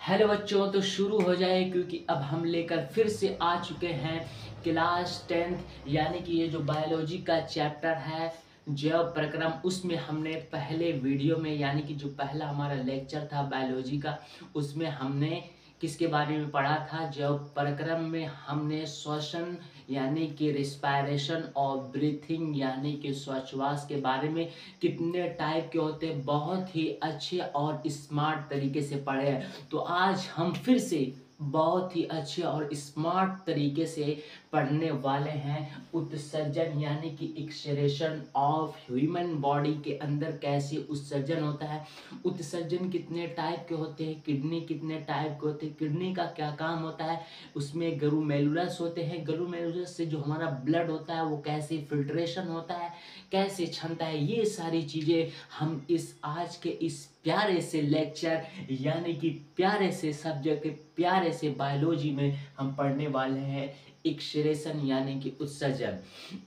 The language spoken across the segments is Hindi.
हेलो बच्चों, तो शुरू हो जाए क्योंकि अब हम लेकर फिर से आ चुके हैं क्लास 10th यानी कि ये जो बायोलॉजी का चैप्टर है जैव प्रक्रम। उसमें हमने पहले वीडियो में यानी कि जो पहला हमारा लेक्चर था बायोलॉजी का, उसमें हमने किसके बारे में पढ़ा था। जैव प्रक्रम में हमने श्वसन यानी कि रिस्पायरेशन और ब्रीथिंग यानी कि श्वास के बारे में कितने टाइप के होते हैं बहुत ही अच्छे और स्मार्ट तरीके से पढ़े हैं। तो आज हम फिर से बहुत ही अच्छे और स्मार्ट तरीके से पढ़ने वाले हैं उत्सर्जन यानी कि एक्सक्रेशन ऑफ ह्यूमन बॉडी के अंदर कैसे उत्सर्जन होता है। उत्सर्जन कितने टाइप के होते हैं, किडनी कितने टाइप के होते हैं, किडनी का क्या काम होता है, उसमें ग्लोमेरुलस होते हैं, ग्लोमेरुलस से जो हमारा ब्लड होता है वो कैसे फिल्ट्रेशन होता है, कैसे छनता है, ये सारी चीज़ें हम इस आज के इस प्यारे से लेक्चर यानी कि प्यारे से सब्जेक्ट प्यारे से बायोलॉजी में हम पढ़ने वाले हैं एक्सक्रेशन यानी कि उत्सर्जन।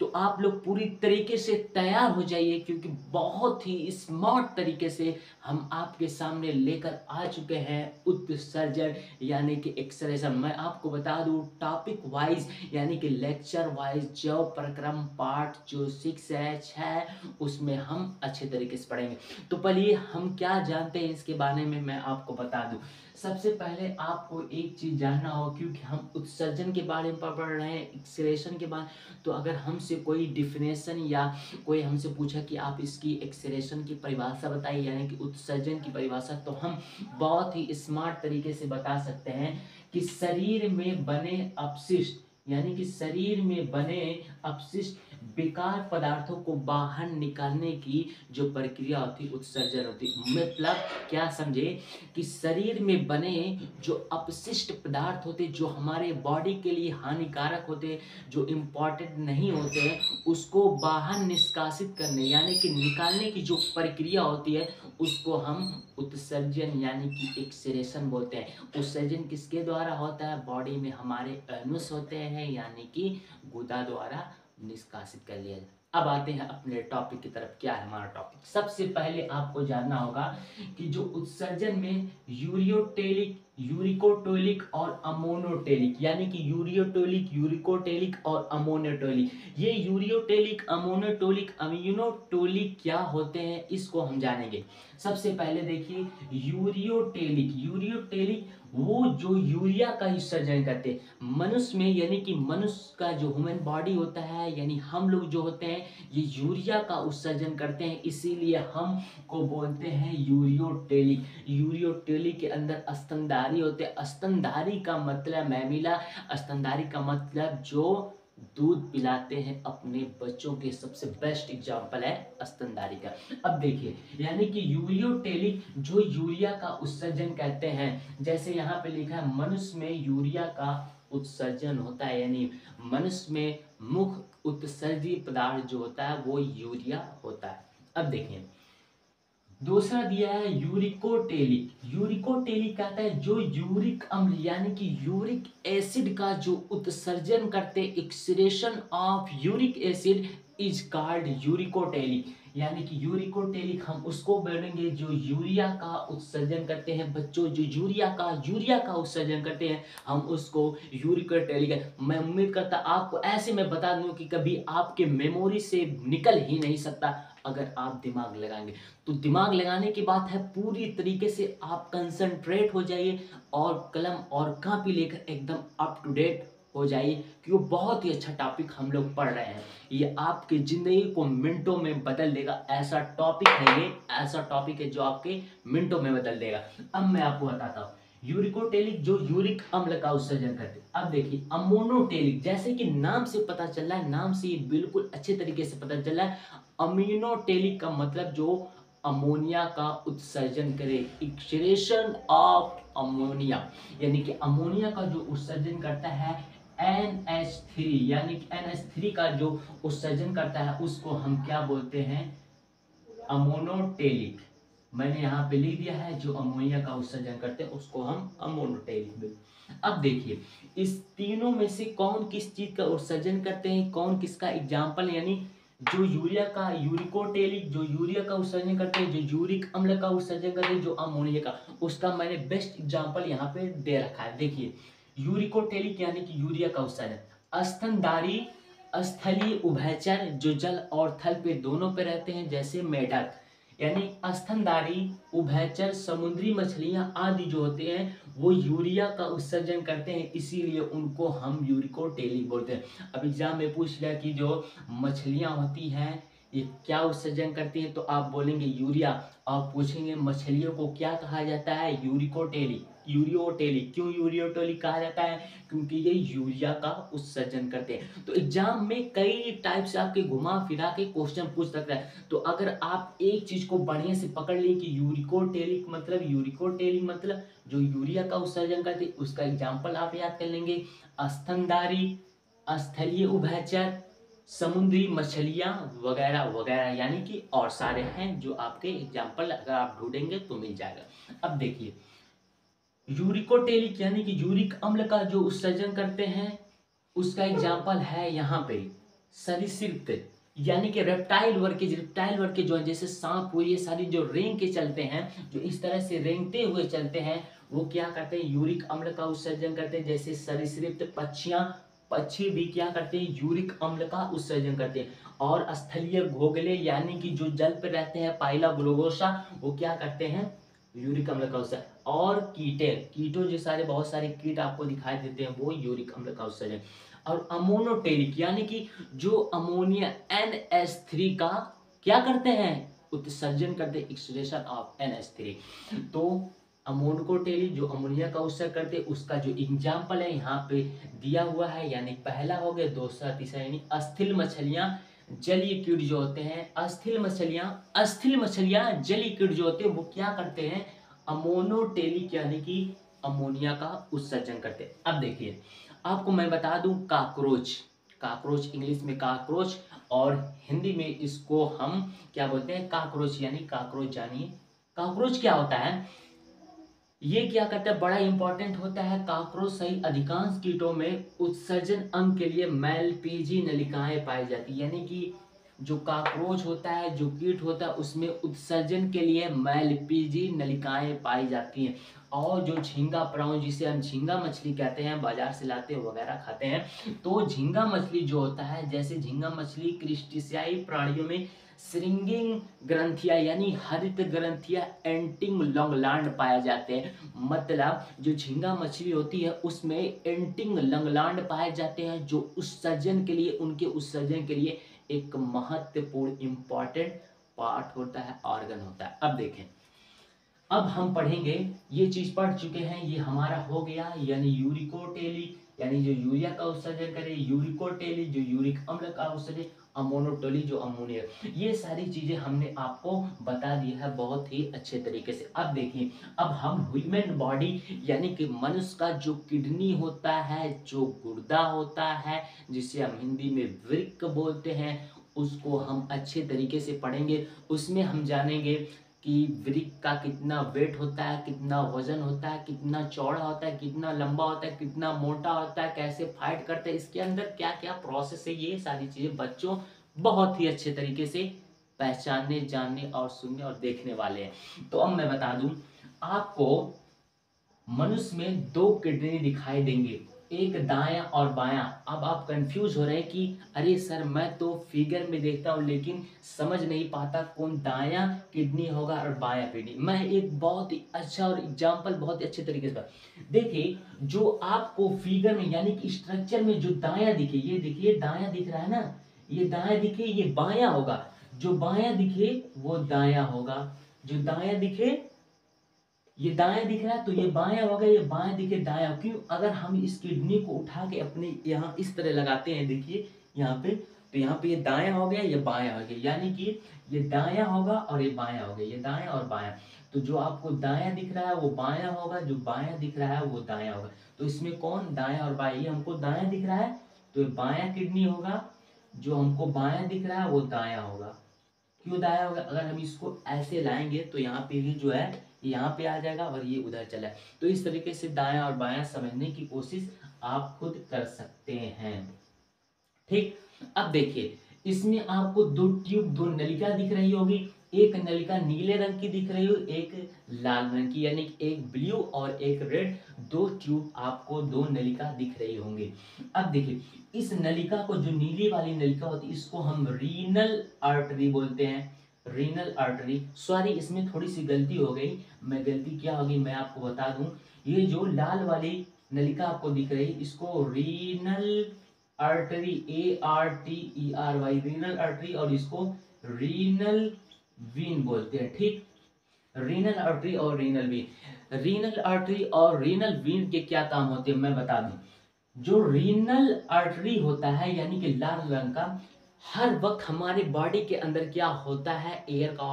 तो आप लोग पूरी तरीके से तैयार हो जाइए क्योंकि बहुत ही स्मार्ट तरीके से हम आपके सामने लेकर आ चुके हैं उत्सर्जन यानी कि एक्सक्रेशन। मैं आपको बता दूं टॉपिक वाइज यानी कि लेक्चर वाइज जो प्रक्रम पार्ट जो 6 है 6 उसमें हम अच्छे तरीके से पढ़ेंगे। तो पहले हम क्या जानते हैं इसके बारे में मैं आपको बता दूं। सबसे पहले आपको एक चीज जानना हो क्योंकि हम उत्सर्जन के बारे में पढ़ रहे हैं एक्सक्रेशन के बारे। तो अगर हमसे कोई डिफिनेशन या कोई हमसे पूछा कि आप इसकी एक्सक्रेशन की परिभाषा बताइए यानी कि उत्सर्जन की परिभाषा, तो हम बहुत ही स्मार्ट तरीके से बता सकते हैं कि शरीर में बने अपशिष्ट यानी कि शरीर में बने अपशिष्ट बेकार पदार्थों को बाहर निकालने की जो प्रक्रिया होती है उत्सर्जन होती है। मतलब क्या समझे कि शरीर में बने जो अपशिष्ट पदार्थ होते जो हमारे बॉडी के लिए हानिकारक होते, जो इम्पोर्टेंट नहीं होते, उसको बाहर निष्कासित करने यानी कि निकालने की जो प्रक्रिया होती है उसको हम उत्सर्जन यानी कि एक्सक्रेशन बोलते हैं। उत्सर्जन किसके द्वारा होता है, बॉडी में हमारे एनुस होते हैं यानी कि गुदा द्वारा निष्कासित कर लिया जाए। अब आते हैं अपने टॉपिक की तरफ। क्या है हमारा टॉपिक, सबसे पहले आपको जानना होगा कि जो उत्सर्जन में यूरियोटेलिक यूरिकोटोलिक और अमोनोटेलिक यानी कि यूरियोटोलिक यूरिकोटेलिक और अमोनोटोलिक, ये यूरियोटेलिक अमोनोटोलिक अम्यूनोटोलिक क्या होते हैं इसको हम जानेंगे। सबसे पहले देखिए यूरियोटेलिक, यूरियोटेलिक वो जो यूरिया का उत्सर्जन करते हैं मनुष्य में यानी कि मनुष्य का जो ह्यूमन बॉडी होता है यानी हम लोग जो होते हैं ये यूरिया का उत्सर्जन करते हैं, इसीलिए हम को बोलते हैं यूरियोटेलिक। यूरियोटेलिक के अंदर स्तनधारी होते हैं। स्तनधारी का मतलब मैमिला, स्तनधारी का मतलब जो दूध पिलाते हैं अपने बच्चों के, सबसे बेस्ट एग्जांपल है स्तनधारी का। अब देखिए यानी कि यूरियोटेलिक जो यूरिया का उत्सर्जन कहते हैं, जैसे यहाँ पे लिखा है मनुष्य में यूरिया का उत्सर्जन होता है यानी मनुष्य में मुख्य उत्सर्जी पदार्थ जो होता है वो यूरिया होता है। अब देखिए दूसरा दिया है यूरिकोटेलिक। यूरिकोटेलिक कहता है जो यूरिक अम्ल यानी कि यूरिक एसिड का जो उत्सर्जन करते, excretion of uric acid is called uricotelic. यानी कि यूरिकोटेलिक हम उसको बोलेंगे जो यूरिया का उत्सर्जन करते हैं। बच्चों जो यूरिया का उत्सर्जन करते हैं हम उसको यूरिकोटेलिक। मैं उम्मीद करता आपको ऐसे मैं बता दूं कि कभी आपके मेमोरी से निकल ही नहीं सकता अगर आप दिमाग लगाएंगे। तो दिमाग लगाने की बात है, पूरी तरीके से आप कंसंट्रेट हो जाइए और कलम और कापी लेकर एकदम अप टू डेट हो जाइए कि वो बहुत ही अच्छा टॉपिक हम लोग पढ़ रहे हैं। ये आपकी जिंदगी को मिनटों में बदल देगा, ऐसा टॉपिक है ये, ऐसा टॉपिक है जो आपके मिनटों में बदल देगा। अब मैं आपको बताता हूँ यूरिकोटेलिक जो यूरिक अम्ल का उत्सर्जन करते। अब देखिए अमोनोटेलिक, जैसे कि नाम से पता चल रहा है, नाम से ये बिल्कुल अच्छे तरीके से पता चल रहा है। अम्यूनोटेलिक का मतलब जो अमोनिया का उत्सर्जन करे, एक्सक्रेशन ऑफ अमोनिया यानी कि अमोनिया का जो उत्सर्जन करता है NH3 यानी कि NH3 का जो उत्सर्जन करता है उसको हम क्या बोलते हैं, अमोनोटेलिक। मैंने यहाँ पे लिख दिया है जो अमोनिया का उत्सर्जन करते हैं उसको हम अमोनोटेलिक बोलते। अब देखिए इस तीनों में से कौन किस चीज का उत्सर्जन करते हैं, कौन किसका एग्जाम्पल यानी जो यूरिया का यूरिकोटेलिक जो यूरिया का उत्सर्जन करते हैं, जो यूरिक अम्ल का उत्सर्जन करते हैं, जो अमोनिया का, उसका मैंने बेस्ट एग्जांपल यहाँ पे दे रखा है। देखिए यूरिकोटेलिक यानी कि यूरिया का उत्सर्जन, स्तनधारी स्थलीय उभयचर जो जल और थल पे दोनों पे रहते हैं, जैसे मेढक, यानी स्तनधारी उभयचर समुद्री मछलियां आदि जो होते हैं वो यूरिया का उत्सर्जन करते हैं, इसीलिए उनको हम यूरिकोटेलिक बोलते हैं। अब एग्जाम में पूछ लिया कि जो मछलियां होती हैं ये क्या उत्सर्जन करती हैं, तो आप बोलेंगे यूरिया। आप पूछेंगे मछलियों को क्या कहा जाता है, यूरिकोटेलिक। यूरियोटेलिक क्यों यूरियोटेलिक कहा जाता है, क्योंकि ये यूरिया का उत्सर्जन करते हैं। तो एग्जाम में कई टाइप से आपके घुमा फिरा के क्वेश्चन पूछ सकता है। तो अगर आप एक चीज को बढ़िया से पकड़ लें कि यूरिकोटेलिक मतलब जो यूरिया का उत्सर्जन करते हैं, उसका एग्जाम्पल आप याद कर लेंगे, स्तनधारी स्थलीय उभयचर समुद्री मछलियां वगैरह वगैरह, यानी कि और सारे हैं जो आपके एग्जाम्पल अगर आप ढूंढेंगे तो मिल जाएगा। अब देखिए यूरिकोटेलिक यानी कि यूरिक अम्ल का जो उत्सर्जन करते हैं उसका एग्जाम्पल है यहाँ पे सरीसृप, यानी कि रेप्टाइल वर्ग के जो है, जैसे सांप हुए, ये सारी जो रेंग के चलते हैं, जो इस तरह से रेंगते हुए चलते हैं, वो क्या करते हैं, यूरिक अम्ल का उत्सर्जन करते हैं। जैसे सरीसृप पक्षी भी क्या करते हैं, यूरिक अम्ल का उत्सर्जन करते हैं। और स्थलीय घोंघले यानी कि जो जल पर रहते हैं, पाइला ग्लोगोसा, वो क्या करते हैं, यूरिक अम्ल का उत्सर्जन। और कीटो जो सारे बहुत सारे कीट आपको दिखाई देते हैं, वो यूरिक अम्ल का उत्सर्जन। और अमोनोटेलिक यानी कि जो अमोनिया NH3 का क्या करते हैं, उत्सर्जन करते हैं, एक्सुडेशन ऑफ NH3। तो अमोनोटेलिक जो अमोनिया का उत्सर्जन करते हैं, उसका जो एग्जाम्पल है यहाँ पे दिया हुआ है, यानी पहला हो गया, दूसरा तीसरा, यानी अस्थिल मछलियां जलीय कीट जो होते हैं, अस्थिल मछलियां जलीय कीट जो होते हैं, वो क्या करते हैं, अमोनोटेलिक यानी कि अमोनिया का उत्सर्जन करते हैं। अब देखिए आपको मैं बता दूं, काकरोच इंग्लिश में काकरोच, और हिंदी में इसको हम क्या बोलते हैं, काकरोच, यानी काकरोच। जानिए काकरोच क्या होता है, ये क्या करता है, बड़ा इंपॉर्टेंट होता है। काकरोच सही अधिकांश कीटों में उत्सर्जन अंग के लिए मैलपीजी नलिकाएं पाई जाती है, यानी कि जो काकरोच होता है, जो कीट होता है, उसमें उत्सर्जन के लिए मैलपीजी नलिकाएं पाई जाती हैं। और जो झींगा प्राणी, जिसे हम झींगा मछली कहते हैं, बाजार से लाते वगैरह खाते हैं, तो झींगा मछली जो होता है, जैसे झींगा मछली क्रिस्टेशियाई प्राणियों में श्रिंगिंग ग्रंथियां यानी हरित ग्रंथियां एंटिंग लंगलांड पाए जाते हैं। मतलब जो झींगा मछली होती है उसमें एंटिंग लंगलांड पाए जाते हैं, जो उत्सर्जन के लिए, उनके उत्सर्जन के लिए एक महत्वपूर्ण इंपॉर्टेंट पार्ट होता है, ऑर्गन होता है। अब देखें, अब हम पढ़ेंगे, ये चीज पढ़ चुके हैं, ये हमारा हो गया, यानी यूरिकोटेलिक यानी जो यूरिया का उत्सर्जन करे, यूरिकोटेलिक जो यूरिक अम्ल का उत्सर्जन, अमोनोटेलिक जो अमोनिया, ये सारी चीजें हमने आपको बता दी है बहुत ही अच्छे तरीके से। अब देखिए, अब हम ह्यूमन बॉडी यानी कि मनुष्य का जो किडनी होता है, जो गुर्दा होता है, जिसे हम हिंदी में वृक्क बोलते हैं, उसको हम अच्छे तरीके से पढ़ेंगे। उसमें हम जानेंगे कि वृक्क का कितना वेट होता है, कितना वजन होता है, कितना चौड़ा होता है, कितना लंबा होता है, कितना मोटा होता है, कैसे फाइट करता है, इसके अंदर क्या क्या प्रोसेस है, ये सारी चीजें बच्चों बहुत ही अच्छे तरीके से पहचानने, जानने और सुनने और देखने वाले हैं। तो अब मैं बता दूं आपको, मनुष्य में दो किडनी दिखाई देंगे, एक दायां और बायां। अब आप कंफ्यूज हो रहे हैं कि अरे सर मैं तो फिगर में देखता हूं लेकिन समझ नहीं पाता कौन दायां किडनी होगा और बायां किडनी। मैं एक बहुत ही अच्छा और एग्जांपल बहुत ही अच्छे तरीके से देखिए, जो आपको फिगर में यानी कि स्ट्रक्चर में जो दायां दिखे, ये देखिए दायां दिख रहा है ना, ये दायां दिखे ये बायां होगा, जो बायां दिखे वो दायां होगा, जो दायां दिखे ये दायां दिख रहा है तो ये बायां होगा, ये बायां दिखे दायां। क्यों, अगर हम इस किडनी को उठा के अपने यहाँ इस तरह लगाते हैं, देखिए यहाँ पे, तो यहाँ पे ये दायां हो गया, ये बायां हो गया, यानी कि ये दायां होगा और ये बायां हो गया, ये दायां और बायां। तो जो आपको दायां दिख रहा है वो बायां होगा, जो बायां दिख रहा है वो दायां होगा। तो इसमें कौन दायां और बायां, ये हमको दायां दिख रहा है तो ये बायां किडनी होगा, जो हमको बायां दिख रहा है वो दायां होगा। क्यों दाया होगा, अगर हम इसको ऐसे लाएंगे तो यहाँ पे भी जो है यहाँ पे आ जाएगा और ये उधर चला है। तो इस तरीके से दायां और बायां समझने की कोशिश आप खुद कर सकते हैं। ठीक, अब देखिए इसमें आपको दो ट्यूब, दो नलिका दिख रही होगी। एक नलिका नीले रंग की दिख रही हो, एक लाल रंग की, यानी कि एक ब्लू और एक रेड, दो ट्यूब आपको, दो नलिका दिख रही होंगी। अब देखिए, इस नलिका को, जो नीली वाली नलिका होती है, इसको हम रीनल आर्टरी बोलते हैं। रीनल आर्टरी, सॉरी इसमें थोड़ी सी गलती हो गई, मैं गलती क्या होगी मैं आपको बता दूं। ये जो लाल वाली नलिका आपको दिख रही है, इसको renal artery, ARTERY, renal artery, और इसको रीनल वीन बोलते हैं। ठीक, रीनल आर्टरी और रीनल वीन, रीनल आर्टरी और रीनल वीन के क्या काम होते हैं मैं बता दूं। जो रीनल आर्टरी होता है, यानी कि लाल रंग का, हर वक्त हमारे बॉडी के अंदर क्या होता है, एयर का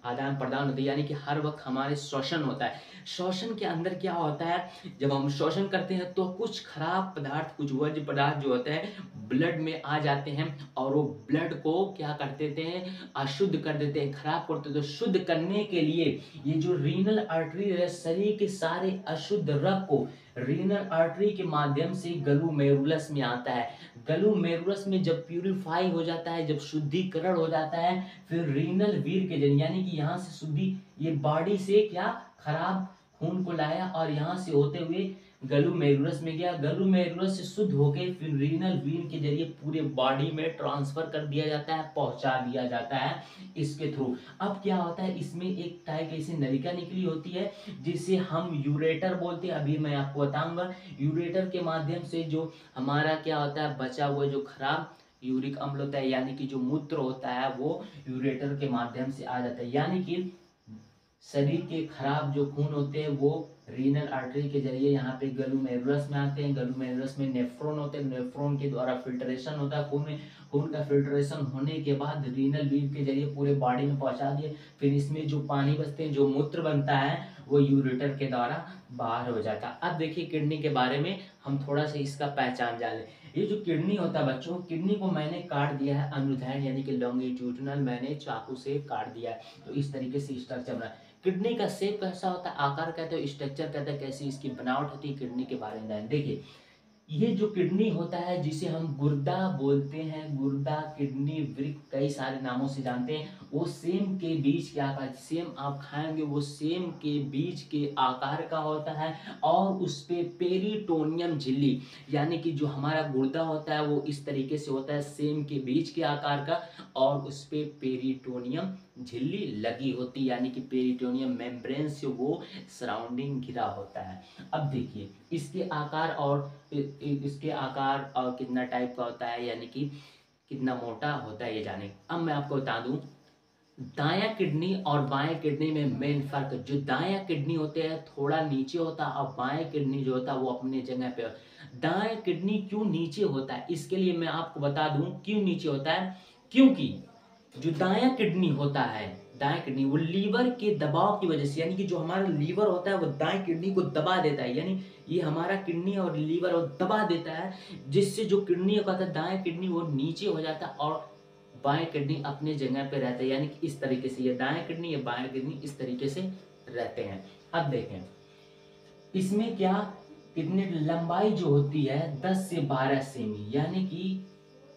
आदान प्रदान होता है, यानी कि हर वक्त हमारे श्वसन होता है। श्वसन के अंदर क्या होता है, जब हम श्वसन करते हैं तो कुछ खराब पदार्थ, कुछ वर्ज्य पदार्थ जो होते हैं ब्लड में आ जाते हैं, और वो ब्लड को क्या कर देते हैं, अशुद्ध कर देते हैं, खराब करते हैं। तो शुद्ध करने के लिए ये जो रीनल आर्टरी है, शरीर के सारे अशुद्ध रक्त को रीनल आर्टरी के माध्यम से ग्लोमेरुलस में आता है। ग्लोमेरुलस में जब प्यूरिफाई हो जाता है, जब शुद्धिकरण हो जाता है, फिर रीनल वीर के जरिए, यानी कि यहाँ से शुद्धि, ये बॉडी से क्या खराब खून को लाया और यहाँ से होते हुए ग्लोमेरुलस में गया, ग्लोमेरुलस से शुद्ध होके फिर रीनल वीन के जरिए पूरे बॉडी में ट्रांसफर कर दिया जाता है, पहुंचा दिया जाता है इसके थ्रू। अब क्या होता है, इसमें एक टाइप ऐसी नलिका निकली होती है जिसे हम यूरेटर बोलते हैं। अभी मैं आपको बताऊंगा, यूरेटर के माध्यम से जो हमारा क्या होता है, बचा हुआ जो खराब यूरिक अम्ल होता है, यानी कि जो मूत्र होता है, वो यूरेटर के माध्यम से आ जाता है। यानी कि शरीर के खराब जो खून होते हैं वो रीनल आर्टरी के जरिए यहाँ पे ग्लोमेरुलस में आते हैं। ग्लोमेरुलस में नेफ्रॉन होते हैं, नेफ्रॉन के द्वारा फिल्ट्रेशन होता है खून में, खून का फिल्ट्रेशन होने के बाद रीनल वीव के जरिए पूरे बॉडी में पहुंचा दिए। फिर इसमें जो पानी बचते हैं, जो मूत्र बनता है, वो यूरेटर के द्वारा बाहर हो जाता है। अब देखिए किडनी के बारे में हम थोड़ा सा इसका पहचान जान लें। ये जो किडनी होता है बच्चों, किडनी को मैंने काट दिया है अनुदैर्ध्य, यानी कि लॉन्गिट्यूडिनल, मैंने चाकू से काट दिया है। तो इस तरीके से स्ट्रक्चर बना। किडनी का शेप कैसा होता है, आकार कहते हो, स्ट्रक्चर कहते हैं, कैसी इसकी बनावट होती है किडनी के बारे में जानें। देखिए, ये जो किडनी होता है, जिसे हम गुर्दा बोलते हैं, गुर्दा, किडनी, वृक्क, कई सारे नामों से जानते हैं, वो सेम के बीच के आकार, सेम आप खाएंगे वो सेम के बीच के आकार का होता है, और उस पे पेरिटोनियम झिल्ली, यानी कि जो हमारा गुर्दा होता है वो इस तरीके से होता है, सेम के बीच के आकार का, और उस पे पेरिटोनियम झिल्ली लगी होती, यानी कि पेरिटोनियम मेम्ब्रेन से वो सराउंडिंग घिरा होता है। अब देखिए इसके आकार, और इसके आकार और कितना टाइप का होता है, यानी कि कितना मोटा होता है, ये जाने। अब मैं आपको बता दूं, दायां किडनी और बाएं किडनी में मेन फर्क, जो दायां किडनी होते हैं थोड़ा नीचे होता है, और बाएं किडनी जो होता है वो अपने जगह पे। दायां किडनी क्यों नीचे होता है, इसके लिए मैं आपको बता दूं क्यों नीचे होता है। क्योंकि जो दायां किडनी होता है, दाएं किडनी, वो लीवर के दबाव की वजह से, यानी कि जो हमारा लीवर होता है वो दाएं किडनी को दबा देता है, यानी ये हमारा किडनी और लीवर वो दबा देता है, जिससे जो किडनी होता है दाएं किडनी वो नीचे हो जाता है, और बाएं किडनी अपने जगह पे रहता है। यानी कि इस तरीके से ये दाएं किडनी, ये बाएं किडनी इस तरीके से रहते हैं। अब देखें इसमें क्या, कितने लंबाई जो होती है 10 से 12 सेमी, यानी कि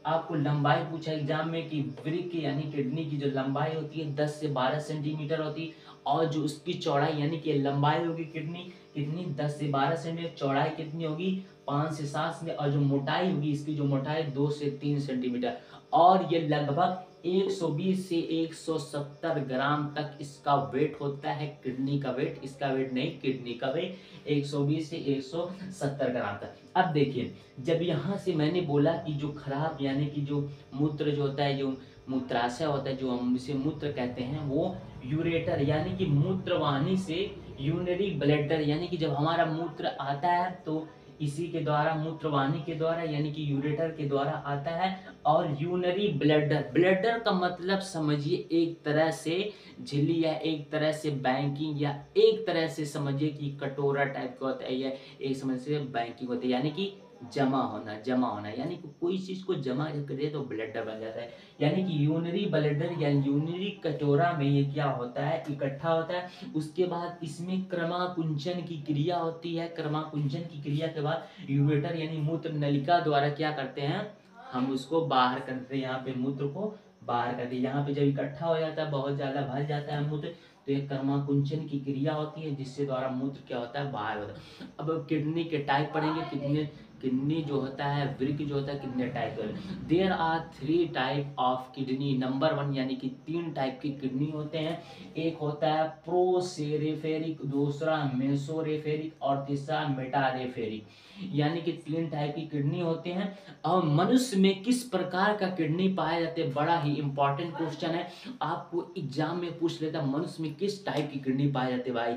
आपको लंबाई पूछा एग्जाम में कि वृक्क यानी किडनी की जो लंबाई होती है 10 से 12 सेंटीमीटर होती है, और जो उसकी चौड़ाई, यानी कि लंबाई होगी किडनी कितनी, 10 से 12 सेंटीमीटर, चौड़ाई कितनी होगी 5 से 7 सेंटीमीटर, और जो मोटाई होगी इसकी, जो मोटाई 2 से 3 सेंटीमीटर, और ये लगभग 120 से 170 ग्राम तक इसका वेट होता है। किडनी का वेट, इसका वेट नहीं, किडनी का वेट 120 से 170 ग्राम तक। अब देखिए, जब यहाँ से मैंने बोला कि जो खराब, यानी कि जो मूत्र जो होता है, जो मूत्राशय होता है, जो हम इसे मूत्र कहते हैं, वो यूरेटर यानी कि मूत्रवाहिनी से यूरिनरी ब्लैडर, यानी कि जब हमारा मूत्र आता है तो इसी के द्वारा, मूत्रवाहिनी के द्वारा, यानी कि यूरेटर के द्वारा आता है। और यूरिनरी ब्लैडर, ब्लैडर का मतलब समझिए एक तरह से झिल्ली, या एक तरह से बैंकिंग, या एक तरह से समझिए कि कटोरा टाइप का होता है, या एक समझ से बैंकिंग होती है, यानी कि जमा होना, जमा होना, यानी कि कोई चीज को जमा करे तो ब्लैडर बन जाता है। यानी कि यूरिनरी ब्लैडर या यूरिनरी कटोरा में ये क्या होता है, इकट्ठा होता है। उसके बाद इसमें क्रमाकुंचन की क्रिया होती है, क्रमाकुंचन की क्रिया के बाद यूरेटर यानी मूत्र नलिका द्वारा क्या करते हैं, हम उसको बाहर करते हैं, यहाँ पे मूत्र को बाहर करते हैं। यहाँ पे जब इकट्ठा हो जाता है, बहुत ज़्यादा भर जाता है मूत्र, तो एक कर्माकुंचन की क्रिया होती है जिससे द्वारा मूत्र क्या होता है, बाहर होता है। अब किडनी के टाइप पढ़ेंगे, कितने किडनी जो होता है, वृक्क जो होता है, कितने टाइप है। There are 3 type of kidney. Number 1 यानी कि 3 टाइप की किडनी होते हैं। एक होता है प्रोसेरेफेरिक, दूसरा मेसोरेफेरिक और तीसरा मेटारेफेरिक। यानी कि 3 टाइप की किडनी होते हैं। और मनुष्य में किस प्रकार का किडनी पाया जाता है, बड़ा ही इंपॉर्टेंट क्वेश्चन है, आपको एग्जाम में पूछ लेता है मनुष्य में किस टाइप की किडनी पाए जाते हैं भाई।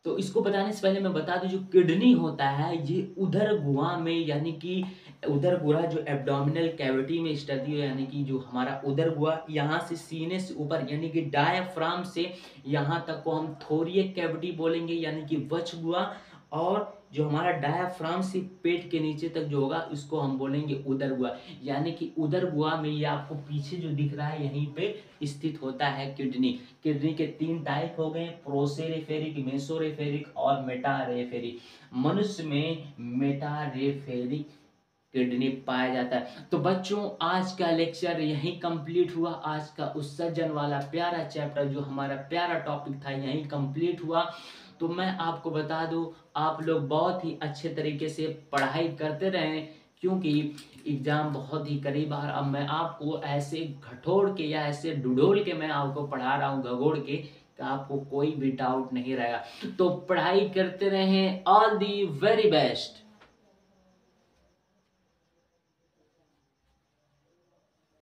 तो इसको बताने से पहले मैं बता दूं, जो किडनी होता है ये उदर गुहा में, यानी कि उदर गुहा जो एब्डोमिनल कैविटी में स्थित है, यानी कि जो हमारा उदर गुहा यहाँ से सीने से ऊपर यानी कि डायफ्राम से यहाँ तक को हम थोरियक कैविटी बोलेंगे, यानी कि वक्ष गुहा। और जो हमारा डायफ्राम से पेट के नीचे तक जो होगा उसको हम बोलेंगे उदर गुहा। यानी कि उदर गुहा में ये आपको पीछे जो दिख रहा है यहीं पे स्थित होता है किडनी। किडनी के 3 टाइप हो गए, प्रोसेरेफेरिक, मेसोरेफेरिक और मेटारेफेरिक। मनुष्य में मेटारेफेरिक किडनी पाया जाता है। तो बच्चों आज का लेक्चर यहीं कंप्लीट हुआ। आज का उत्सर्जन वाला प्यारा चैप्टर जो हमारा प्यारा टॉपिक था यहीं कंप्लीट हुआ। तो मैं आपको बता दूं, आप लोग बहुत ही अच्छे तरीके से पढ़ाई करते रहें, क्योंकि एग्ज़ाम बहुत ही करीब आ रहा। अब मैं आपको ऐसे घटोड़ के या ऐसे डुडोल के मैं आपको पढ़ा रहा हूँ, घगोड़ के, कि आपको कोई भी डाउट नहीं रहेगा। तो पढ़ाई करते रहें। All the very best.